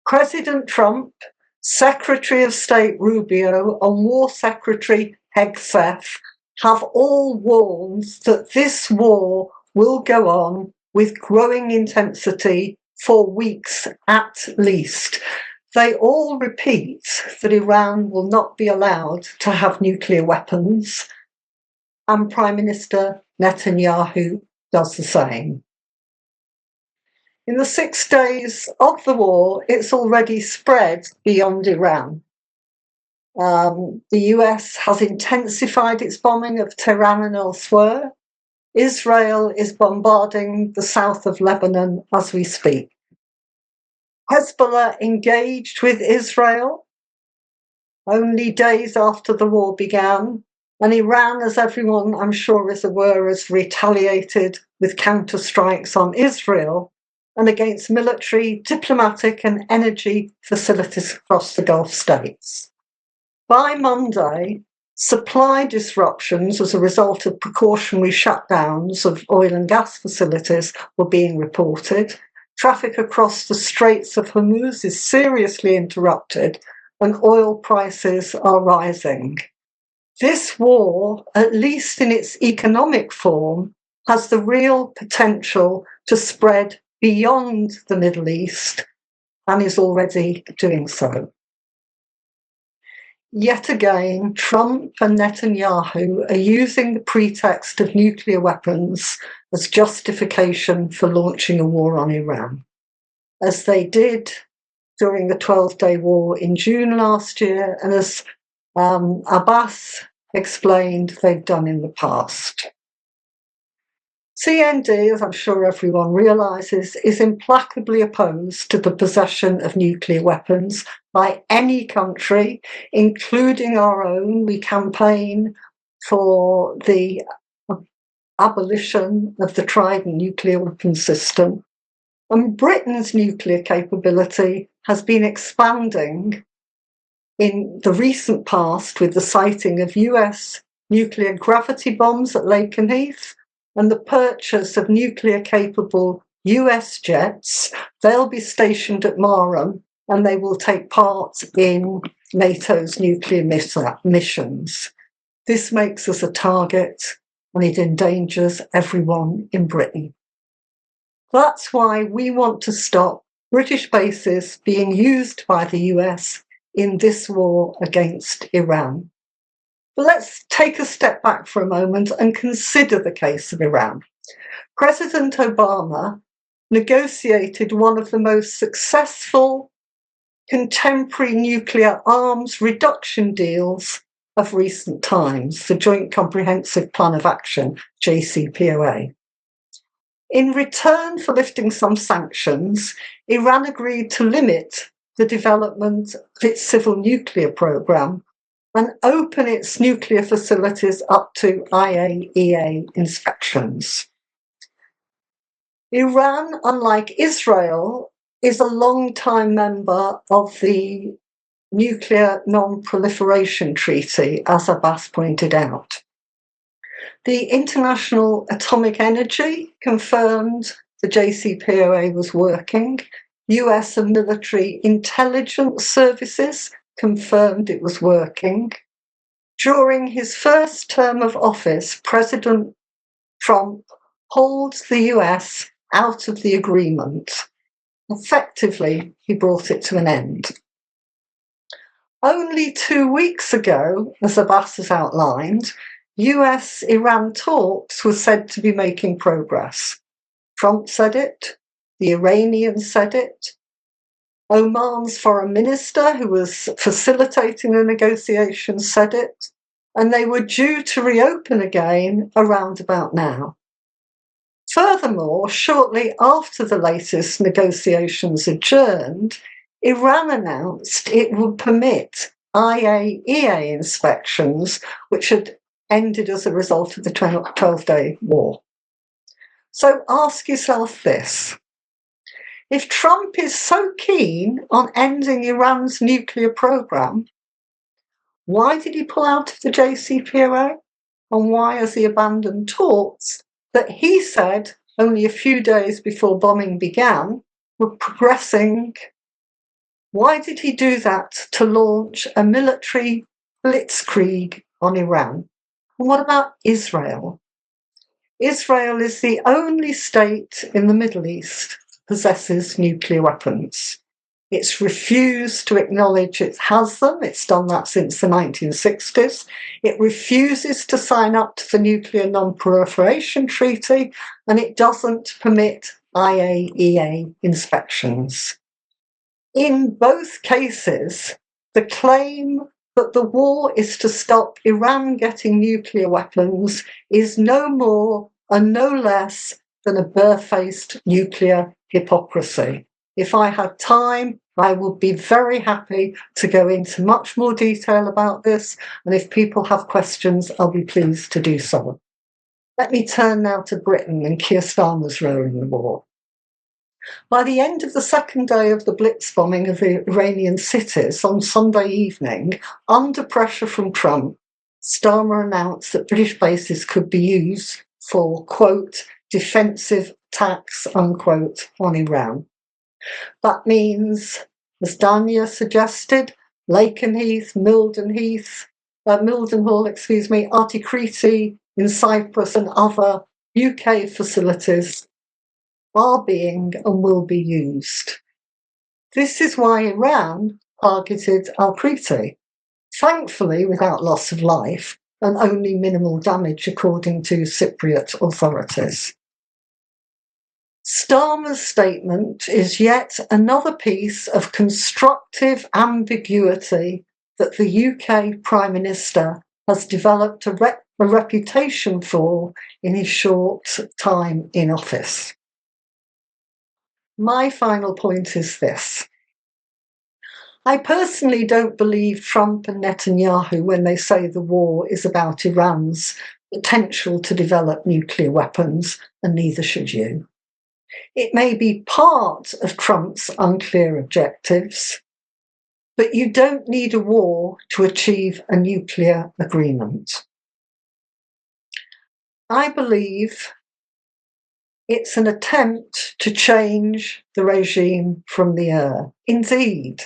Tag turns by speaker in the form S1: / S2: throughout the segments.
S1: President Trump, Secretary of State Rubio, and War Secretary Hegseth have all warned that this war will go on with growing intensity for weeks at least. They all repeat that Iran will not be allowed to have nuclear weapons, and Prime Minister Netanyahu does the same. In the 6 days of the war, it's already spread beyond Iran. The US has intensified its bombing of Tehran and elsewhere. Israel is bombarding the south of Lebanon as we speak. Hezbollah engaged with Israel only days after the war began, and Iran, as everyone I'm sure is aware, has retaliated with counterstrikes on Israel and against military, diplomatic and energy facilities across the Gulf states. By Monday, supply disruptions as a result of precautionary shutdowns of oil and gas facilities were being reported. Traffic across the Straits of Hormuz is seriously interrupted and oil prices are rising. This war, at least in its economic form, has the real potential to spread beyond the Middle East and is already doing so. Yet again, Trump and Netanyahu are using the pretext of nuclear weapons as justification for launching a war on Iran, as they did during the 12-day war in June last year, and as Abbas explained they've done in the past. CND, as I'm sure everyone realises, is implacably opposed to the possession of nuclear weapons by any country, including our own. We campaign for the abolition of the Trident nuclear weapons system. And Britain's nuclear capability has been expanding in the recent past with the sighting of US nuclear gravity bombs at Lakenheath and the purchase of nuclear-capable US jets. They'll be stationed at Marham and they will take part in NATO's nuclear missions. This makes us a target and it endangers everyone in Britain. That's why we want to stop British bases being used by the US in this war against Iran. But let's take a step back for a moment and consider the case of Iran. President Obama negotiated one of the most successful contemporary nuclear arms reduction deals of recent times, the Joint Comprehensive Plan of Action, JCPOA. In return for lifting some sanctions, Iran agreed to limit the development of its civil nuclear program and open its nuclear facilities up to IAEA inspections. Iran, unlike Israel, is a long-time member of the Nuclear Non-Proliferation Treaty, as Abbas pointed out. The International Atomic Energy confirmed the JCPOA was working. US and military intelligence services confirmed it was working. During his first term of office, President Trump pulled the US out of the agreement. Effectively, he brought it to an end. Only 2 weeks ago, as Abbas has outlined, US-Iran talks were said to be making progress. Trump said it, the Iranians said it, Oman's foreign minister, who was facilitating the negotiations, said it, and they were due to reopen again around about now. Furthermore, shortly after the latest negotiations adjourned, Iran announced it would permit IAEA inspections, which had ended as a result of the 12-day war. So ask yourself this. If Trump is so keen on ending Iran's nuclear program, why did he pull out of the JCPOA? And why has he abandoned talks that he said only a few days before bombing began were progressing Why did he do that? To launch a military blitzkrieg on Iran. And what about Israel? Israel is the only state in the Middle East that possesses nuclear weapons. It's refused to acknowledge it has them. It's done that since the 1960s. It refuses to sign up to the Nuclear Non-Proliferation Treaty, and it doesn't permit IAEA inspections. In both cases, the claim that the war is to stop Iran getting nuclear weapons is no more and no less than a barefaced nuclear hypocrisy. If I had time, I would be very happy to go into much more detail about this, and if people have questions, I'll be pleased to do so. Let me turn now to Britain and Keir Starmer's role in the war. By the end of the second day of the blitz bombing of the Iranian cities on Sunday evening, under pressure from Trump, Starmer announced that British bases could be used for, quote, defensive attacks, unquote, on Iran. That means, as Dania suggested, Lakenheath, Mildenhall, Artikriti in Cyprus and other UK facilities are being and will be used. This is why Iran targeted Arkriti, thankfully without loss of life and only minimal damage according to Cypriot authorities. Starmer's statement is yet another piece of constructive ambiguity that the UK Prime Minister has developed a reputation for in his short time in office. My final point is this. I personally don't believe Trump and Netanyahu when they say the war is about Iran's potential to develop nuclear weapons, and neither should you. It may be part of Trump's unclear objectives, but you don't need a war to achieve a nuclear agreement. I believe it's an attempt to change the regime from the air. Indeed,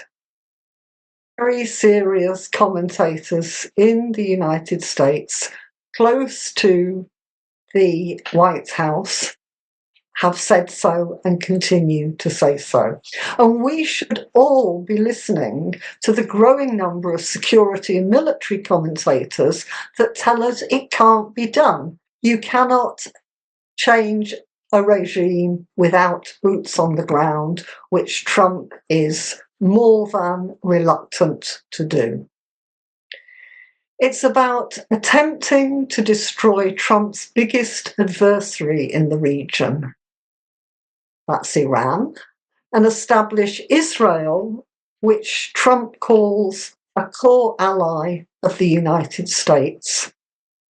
S1: very serious commentators in the United States, close to the White House, have said so and continue to say so. And we should all be listening to the growing number of security and military commentators that tell us it can't be done. You cannot change a regime without boots on the ground, which Trump is more than reluctant to do. It's about attempting to destroy Trump's biggest adversary in the region, that's Iran, and establish Israel, which Trump calls a core ally of the United States.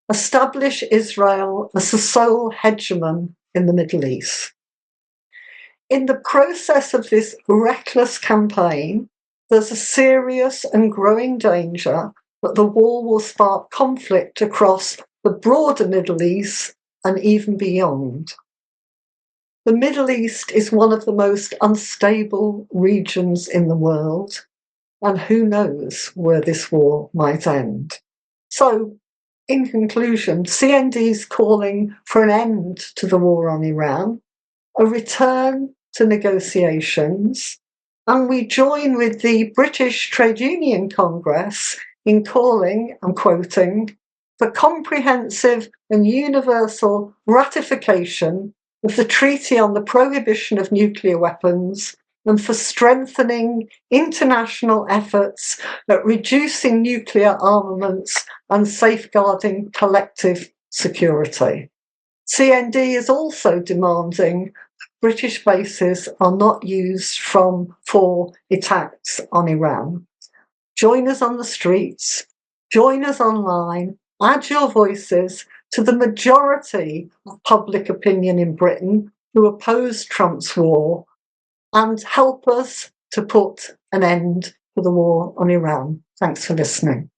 S1: Establish Israel as the sole hegemon in the Middle East. In the process of this reckless campaign, there's a serious and growing danger that the war will spark conflict across the broader Middle East and even beyond. The Middle East is one of the most unstable regions in the world, and who knows where this war might end. So, in conclusion, CND is calling for an end to the war on Iran, a return to negotiations, and we join with the British Trade Union Congress in calling, I'm quoting, for comprehensive and universal ratification of the Treaty on the Prohibition of Nuclear Weapons and for strengthening international efforts at reducing nuclear armaments and safeguarding collective security. CND is also demanding British bases are not used for attacks on Iran. Join us on the streets, join us online, add your voices to the majority of public opinion in Britain who oppose Trump's war, and help us to put an end to the war on Iran. Thanks for listening.